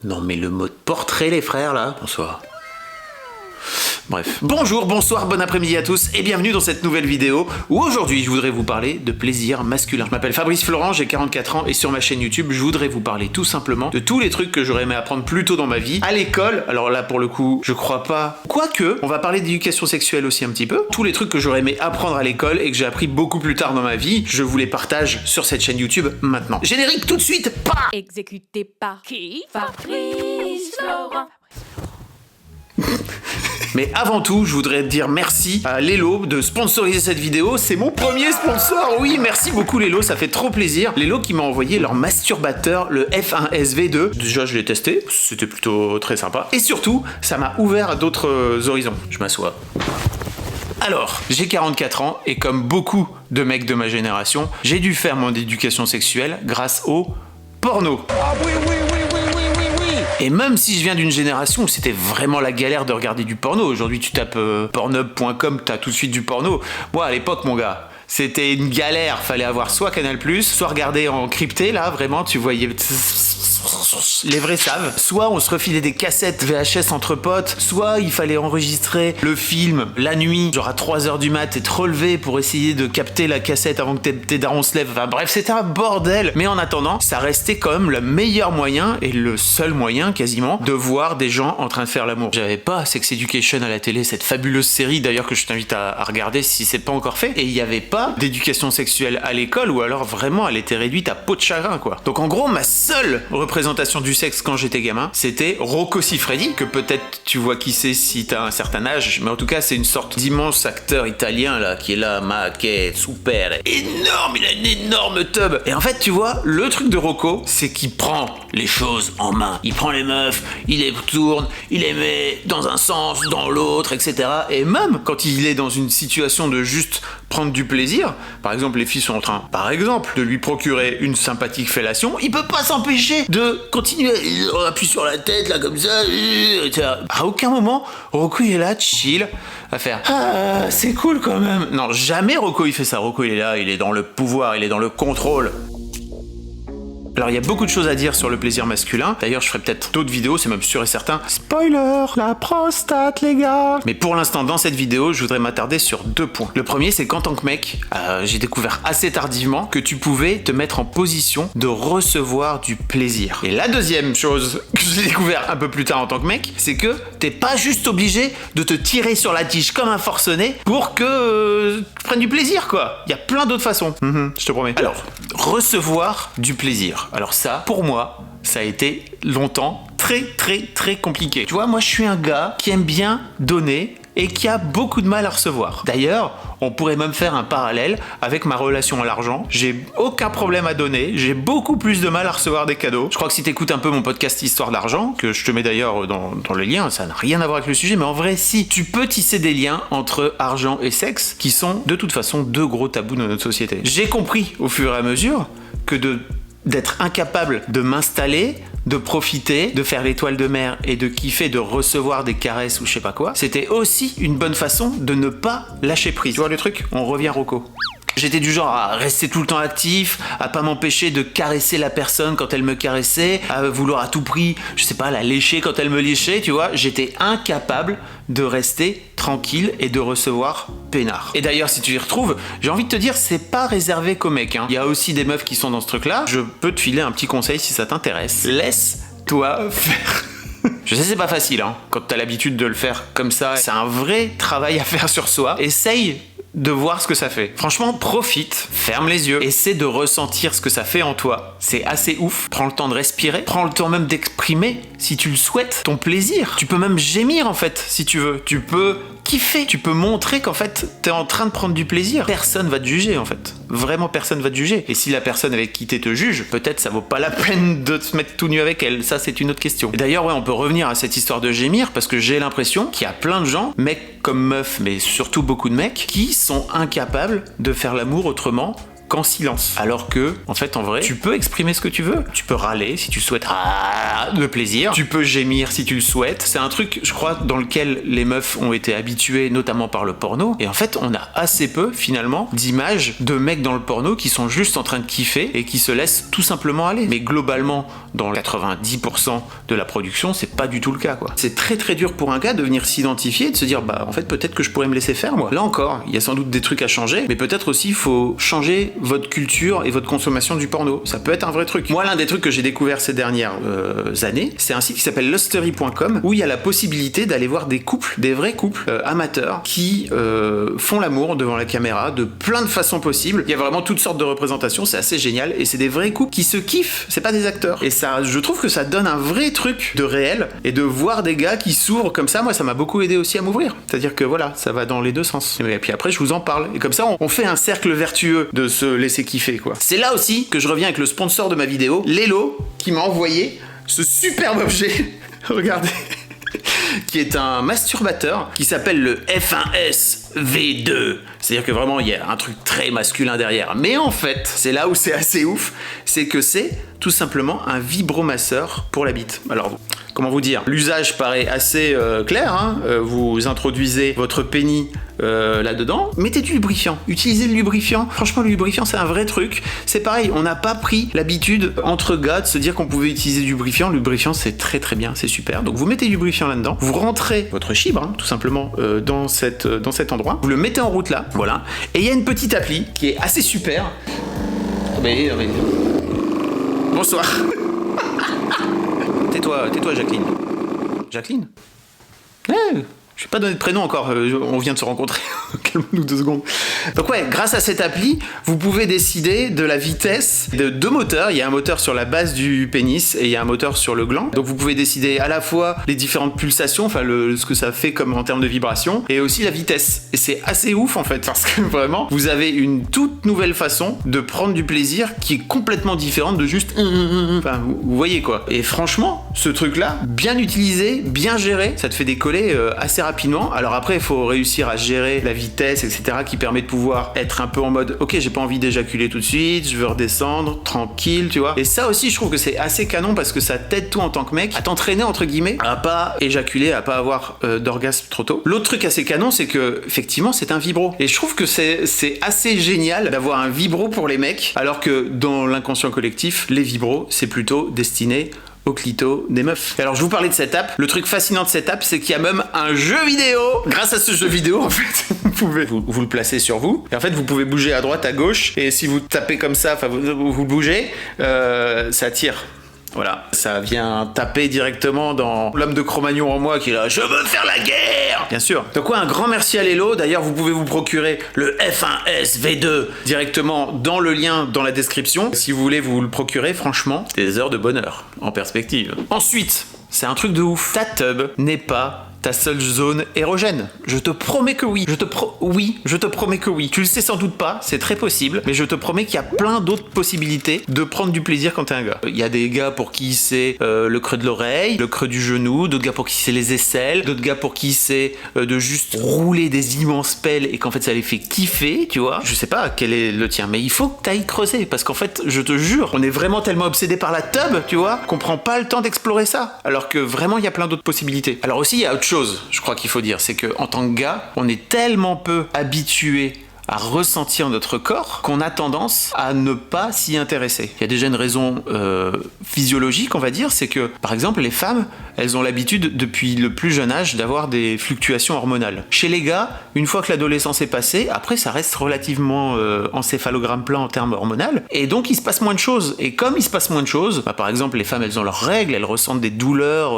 Non mais le mode portrait les frères là, bonsoir. Bref. Bonjour, bonsoir, bon après-midi à tous et bienvenue dans cette nouvelle vidéo où aujourd'hui je voudrais vous parler de plaisir masculin. Je m'appelle Fabrice Florent, j'ai 44 ans et sur ma chaîne YouTube je voudrais vous parler tout simplement de tous les trucs que j'aurais aimé apprendre plus tôt dans ma vie. À l'école, alors là pour le coup je crois pas. Quoique, on va parler d'éducation sexuelle aussi un petit peu. Tous les trucs que j'aurais aimé apprendre à l'école et que j'ai appris beaucoup plus tard dans ma vie, je vous les partage sur cette chaîne YouTube maintenant. Générique tout de suite, pas. Exécuté par qui? Fabrice Florent. Mais avant tout, je voudrais dire merci à Lelo de sponsoriser cette vidéo. C'est mon premier sponsor, oui, merci beaucoup Lelo, ça fait trop plaisir. Lelo qui m'a envoyé leur masturbateur, le F1SV2. Déjà, je l'ai testé, c'était plutôt très sympa. Et surtout, ça m'a ouvert à d'autres horizons. Je m'assois. Alors, j'ai 44 ans et comme beaucoup de mecs de ma génération, j'ai dû faire mon éducation sexuelle grâce au porno. Ah oui. Et même si je viens d'une génération où c'était vraiment la galère de regarder du porno, aujourd'hui tu tapes pornhub.com, t'as tout de suite du porno. Moi à l'époque mon gars, c'était une galère, fallait avoir soit Canal+, soit regarder en crypté là, vraiment tu voyais... Les vrais savent. Soit on se refilait des cassettes VHS entre potes, soit il fallait enregistrer le film la nuit, genre à 3h du mat, et te relever pour essayer de capter la cassette avant que tes darons se lèvent. Enfin bref, c'était un bordel. Mais en attendant, ça restait quand même le meilleur moyen, et le seul moyen quasiment, de voir des gens en train de faire l'amour. J'avais pas Sex Education à la télé, cette fabuleuse série d'ailleurs que je t'invite à regarder si c'est pas encore fait. Et il y avait pas d'éducation sexuelle à l'école, ou alors vraiment elle était réduite à peau de chagrin quoi. Donc en gros, ma seule représentation du sexe quand j'étais gamin, c'était Rocco Siffredi, que peut-être tu vois qui c'est si t'as un certain âge, mais en tout cas c'est une sorte d'immense acteur italien là, qui est là, ma che super, énorme, il a une énorme tub. Et en fait tu vois, le truc de Rocco, c'est qu'il prend les choses en main. Il prend les meufs, il les tourne, il les met dans un sens, dans l'autre, etc. Et même quand il est dans une situation de juste prendre du plaisir, par exemple les filles sont en train, par exemple, de lui procurer une sympathique fellation, il peut pas s'empêcher de continuer, on appuie sur la tête là comme ça, etc. À aucun moment, Rocco il est là, chill, à faire ah c'est cool quand même. Non, jamais Rocco il fait ça. Rocco il est là, il est dans le pouvoir, il est dans le contrôle. Alors il y a beaucoup de choses à dire sur le plaisir masculin, d'ailleurs je ferai peut-être d'autres vidéos, c'est même sûr et certain. Spoiler, la prostate les gars. Mais pour l'instant dans cette vidéo, je voudrais m'attarder sur deux points. Le premier c'est qu'en tant que mec, j'ai découvert assez tardivement que tu pouvais te mettre en position de recevoir du plaisir. Et la deuxième chose que j'ai découvert un peu plus tard en tant que mec, c'est que t'es pas juste obligé de te tirer sur la tige comme un forcené pour que tu prennes du plaisir quoi. Il y a plein d'autres façons, je te promets. Alors, recevoir du plaisir. Alors ça, pour moi, ça a été longtemps très compliqué. Tu vois, moi je suis un gars qui aime bien donner et qui a beaucoup de mal à recevoir. D'ailleurs, on pourrait même faire un parallèle avec ma relation à l'argent. J'ai aucun problème à donner, j'ai beaucoup plus de mal à recevoir des cadeaux. Je crois que si t'écoutes un peu mon podcast Histoire d'argent, que je te mets d'ailleurs dans le lien, ça n'a rien à voir avec le sujet, mais en vrai, si, tu peux tisser des liens entre argent et sexe, qui sont de toute façon deux gros tabous dans notre société. J'ai compris au fur et à mesure que d'être incapable de m'installer, de profiter, de faire l'étoile de mer et de kiffer, de recevoir des caresses ou je sais pas quoi, c'était aussi une bonne façon de ne pas lâcher prise. Tu vois le truc? On revient Rocco. J'étais du genre à rester tout le temps actif, à pas m'empêcher de caresser la personne quand elle me caressait, à vouloir à tout prix, je sais pas, la lécher quand elle me léchait, tu vois. J'étais incapable de rester tranquille et de recevoir peinard. Et d'ailleurs, si tu y retrouves, j'ai envie de te dire, c'est pas réservé qu'aux mecs, hein. Il y a aussi des meufs qui sont dans ce truc-là. Je peux te filer un petit conseil si ça t'intéresse. Laisse-toi faire. Je sais, c'est pas facile, hein. Quand t'as l'habitude de le faire comme ça, c'est un vrai travail à faire sur soi. Essaye de voir ce que ça fait. Franchement, profite, ferme les yeux, essaie de ressentir ce que ça fait en toi. C'est assez ouf. Prends le temps de respirer, prends le temps même d'exprimer, si tu le souhaites, ton plaisir. Tu peux même gémir en fait, si tu veux. Tu peux kiffer, tu peux montrer qu'en fait, t'es en train de prendre du plaisir. Personne va te juger en fait. Vraiment, personne va te juger. Et si la personne avec qui t'es te juge, peut-être ça vaut pas la peine de te mettre tout nu avec elle. Ça, c'est une autre question. Et d'ailleurs, ouais, on peut revenir à cette histoire de gémir, parce que j'ai l'impression qu'il y a plein de gens, mecs comme meufs, mais surtout beaucoup de mecs, qui sont incapables de faire l'amour autrement qu'en silence. Alors que, en fait, en vrai, tu peux exprimer ce que tu veux. Tu peux râler si tu souhaites de plaisir. Tu peux gémir si tu le souhaites. C'est un truc, je crois, dans lequel les meufs ont été habituées, notamment par le porno. Et en fait, on a assez peu, finalement, d'images de mecs dans le porno qui sont juste en train de kiffer et qui se laissent tout simplement aller. Mais globalement, dans 90% de la production, c'est pas du tout le cas, quoi. C'est très très dur pour un gars de venir s'identifier et de se dire, bah, en fait, peut-être que je pourrais me laisser faire, moi. Là encore, il y a sans doute des trucs à changer, mais peut-être aussi, il faut changer votre culture et votre consommation du porno. Ça peut être un vrai truc. Moi, l'un des trucs que j'ai découvert ces dernières années, c'est un site qui s'appelle lustery.com où il y a la possibilité d'aller voir des couples, des vrais couples amateurs qui font l'amour devant la caméra de plein de façons possibles. Il y a vraiment toutes sortes de représentations, c'est assez génial et c'est des vrais couples qui se kiffent, c'est pas des acteurs. Et ça, je trouve que ça donne un vrai truc de réel et de voir des gars qui s'ouvrent comme ça, moi ça m'a beaucoup aidé aussi à m'ouvrir. C'est-à-dire que voilà, ça va dans les deux sens. Et puis après je vous en parle. Et comme ça on fait un cercle vertueux de se laisser kiffer, quoi. C'est là aussi que je reviens avec le sponsor de ma vidéo, Lelo, qui m'a envoyé ce superbe objet. Regardez. Qui est un masturbateur qui s'appelle le F1S V2. C'est-à-dire que vraiment il y a un truc très masculin derrière. Mais en fait, c'est là où c'est assez ouf, c'est que c'est tout simplement un vibromasseur pour la bite. Alors, comment vous dire, l'usage paraît assez clair, hein. Vous introduisez votre pénis là-dedans, mettez du lubrifiant, utilisez le lubrifiant. Franchement, le lubrifiant c'est un vrai truc. C'est pareil, on n'a pas pris l'habitude entre gars de se dire qu'on pouvait utiliser du lubrifiant. Le lubrifiant c'est très très bien, c'est super. Donc vous mettez du lubrifiant là-dedans, vous rentrez votre chibre, hein, tout simplement dans cet endroit, vous le mettez en route là, voilà. Et il y a une petite appli qui est assez super. Bonsoir. Tais-toi, Jacqueline. Jacqueline ? Je vais pas donner de prénom encore, on vient de se rencontrer. Calme-nous 2 secondes. Donc ouais, grâce à cette appli, vous pouvez décider de la vitesse de 2 moteurs. Il y a un moteur sur la base du pénis et il y a un moteur sur le gland. Donc vous pouvez décider à la fois les différentes pulsations, enfin ce que ça fait comme en termes de vibration, et aussi la vitesse. Et c'est assez ouf en fait, parce que vraiment, vous avez une toute nouvelle façon de prendre du plaisir qui est complètement différente de juste... Enfin, vous voyez quoi. Et franchement, ce truc-là, bien utilisé, bien géré, ça te fait décoller assez rapidement. Alors après, il faut réussir à gérer la vitesse, etc., qui permet de pouvoir être un peu en mode ok, j'ai pas envie d'éjaculer tout de suite, je veux redescendre tranquille, tu vois. Et ça aussi, je trouve que c'est assez canon parce que ça t'aide toi en tant que mec à t'entraîner entre guillemets, à pas éjaculer, à pas avoir d'orgasme trop tôt. L'autre truc assez canon, c'est que effectivement, c'est un vibro. Et je trouve que c'est assez génial d'avoir un vibro pour les mecs, alors que dans l'inconscient collectif, les vibros, c'est plutôt destiné au clito des meufs. Et alors je vous parlais de cette app, le truc fascinant de cette app c'est qu'il y a même un jeu vidéo. Grâce à ce jeu vidéo en fait, vous pouvez vous le placer sur vous et en fait vous pouvez bouger à droite, à gauche et si vous tapez comme ça, enfin vous bougez, ça tire. Voilà, ça vient taper directement dans l'homme de Cro-Magnon en moi qui est là, je veux faire la guerre. Bien sûr. Donc ouais, un grand merci à Lelo. D'ailleurs, vous pouvez vous procurer le F1S V2 directement dans le lien dans la description. Si vous voulez vous le procurer, franchement, des heures de bonheur en perspective. Ensuite, c'est un truc de ouf. Ta tub n'est pas ta seule zone érogène. Je te promets que oui. Je te promets que oui. Tu le sais sans doute pas, c'est très possible, mais je te promets qu'il y a plein d'autres possibilités de prendre du plaisir quand t'es un gars. Il y a des gars pour qui c'est le creux de l'oreille, le creux du genou, d'autres gars pour qui c'est les aisselles, d'autres gars pour qui c'est de juste rouler des immenses pelles et qu'en fait ça les fait kiffer, tu vois. Je sais pas quel est le tien, mais il faut que t'ailles creuser parce qu'en fait, je te jure, on est vraiment tellement obsédé par la tub, tu vois, qu'on prend pas le temps d'explorer ça. Alors que vraiment, il y a plein d'autres possibilités. Alors aussi, il y a autre chose, je crois qu'il faut dire, c'est que en tant que gars, on est tellement peu habitué à ressentir notre corps qu'on a tendance à ne pas s'y intéresser. Il y a déjà une raison physiologique, on va dire, c'est que, par exemple, les femmes, elles ont l'habitude, depuis le plus jeune âge, d'avoir des fluctuations hormonales. Chez les gars, une fois que l'adolescence est passée, après, ça reste relativement encéphalogramme plat en termes hormonal, et donc il se passe moins de choses. Et comme il se passe moins de choses, par exemple, les femmes, elles ont leurs règles, elles ressentent des douleurs,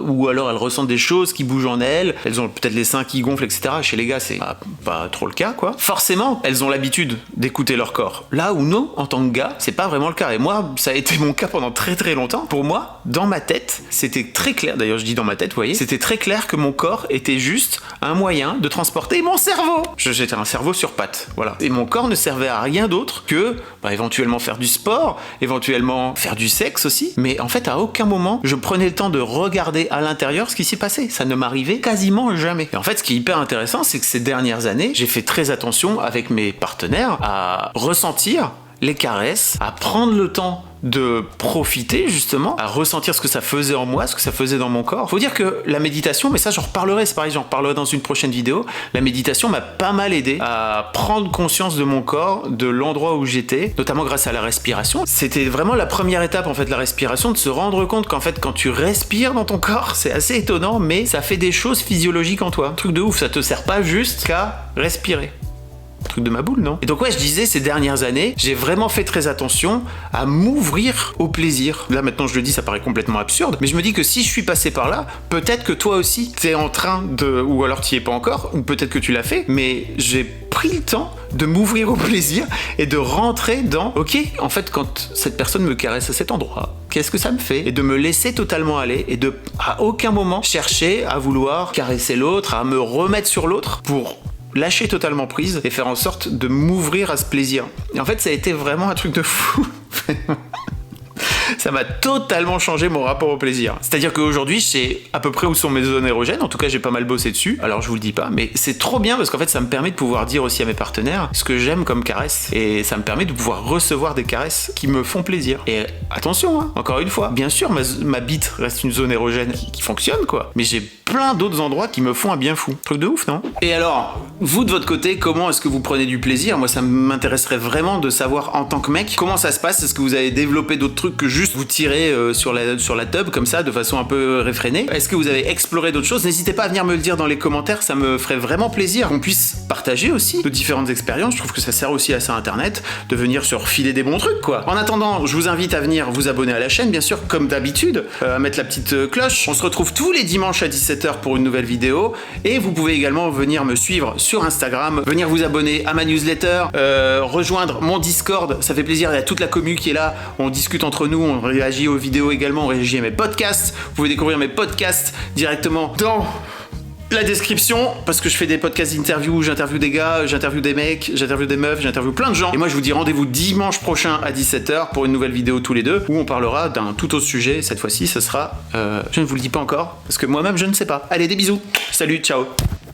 ou alors elles ressentent des choses qui bougent en elles ont peut-être les seins qui gonflent, etc. Chez les gars, c'est pas trop le cas, quoi. Forcément, elles ont l'habitude d'écouter leur corps. Là où non, en tant que gars, c'est pas vraiment le cas. Et moi, ça a été mon cas pendant très très longtemps. Pour moi, dans ma tête, c'était très clair, d'ailleurs je dis dans ma tête, vous voyez, c'était très clair que mon corps était juste un moyen de transporter mon cerveau. J'étais un cerveau sur pattes, voilà. Et mon corps ne servait à rien d'autre que, éventuellement faire du sport, éventuellement faire du sexe aussi. Mais en fait, à aucun moment, je prenais le temps de regarder à l'intérieur ce qui s'y passait. Ça ne m'arrivait quasiment jamais. Et en fait, ce qui est hyper intéressant, c'est que ces dernières années, j'ai fait très attention avec mes partenaires à ressentir les caresses, à prendre le temps de profiter justement, à ressentir ce que ça faisait en moi, ce que ça faisait dans mon corps. Faut dire que la méditation, mais ça j'en reparlerai, c'est pareil, j'en reparlerai dans une prochaine vidéo, la méditation m'a pas mal aidé à prendre conscience de mon corps, de l'endroit où j'étais, notamment grâce à la respiration. C'était vraiment la première étape en fait, la respiration, de se rendre compte qu'en fait quand tu respires dans ton corps, c'est assez étonnant, mais ça fait des choses physiologiques en toi. Un truc de ouf, ça te sert pas juste qu'à respirer. Truc de ma boule, non? Et donc ouais, je disais, ces dernières années, j'ai vraiment fait très attention à m'ouvrir au plaisir. Là maintenant je le dis, ça paraît complètement absurde, mais je me dis que si je suis passé par là, peut-être que toi aussi t'es en train de, ou alors t'y es pas encore, ou peut-être que tu l'as fait, mais j'ai pris le temps de m'ouvrir au plaisir et de rentrer dans, ok, en fait quand cette personne me caresse à cet endroit, qu'est-ce que ça me fait? Et de me laisser totalement aller et de à aucun moment chercher à vouloir caresser l'autre, à me remettre sur l'autre pour lâcher totalement prise et faire en sorte de m'ouvrir à ce plaisir. Et en fait, ça a été vraiment un truc de fou. Ça m'a totalement changé mon rapport au plaisir. C'est-à-dire qu'aujourd'hui, je sais à peu près où sont mes zones érogènes. En tout cas, j'ai pas mal bossé dessus. Alors, je vous le dis pas, mais c'est trop bien parce qu'en fait, ça me permet de pouvoir dire aussi à mes partenaires ce que j'aime comme caresse. Et ça me permet de pouvoir recevoir des caresses qui me font plaisir. Et attention, hein, encore une fois, bien sûr, ma bite reste une zone érogène qui fonctionne, quoi. Mais j'ai plein d'autres endroits qui me font un bien fou. Truc de ouf, non? Et alors, vous de votre côté, comment est-ce que vous prenez du plaisir? Moi, ça m'intéresserait vraiment de savoir en tant que mec comment ça se passe. Est-ce que vous avez développé d'autres trucs que juste vous tirez sur la tub comme ça de façon un peu réfrénée? Est-ce que vous avez exploré d'autres choses? N'hésitez pas à venir me le dire dans les commentaires, ça me ferait vraiment plaisir qu'on puisse partager aussi de différentes expériences. Je trouve que ça sert aussi à ça internet de venir se refiler des bons trucs, quoi. En attendant, je vous invite à venir vous abonner à la chaîne, bien sûr, comme d'habitude, à mettre la petite cloche. On se retrouve tous les dimanches à 17h pour une nouvelle vidéo, et vous pouvez également venir me suivre sur Instagram, venir vous abonner à ma newsletter, rejoindre mon Discord, ça fait plaisir, il y a toute la commu qui est là, on discute entre nous, on réagit aux vidéos également, on réagit à mes podcasts, vous pouvez découvrir mes podcasts directement dans la description, parce que je fais des podcasts d'interview, j'interviewe des gars, j'interviewe des mecs, j'interviewe des meufs, j'interviewe plein de gens. Et moi je vous dis rendez-vous dimanche prochain à 17h pour une nouvelle vidéo tous les deux, où on parlera d'un tout autre sujet. Cette fois-ci ce sera, je ne vous le dis pas encore, parce que moi-même je ne sais pas. Allez, des bisous, salut, ciao.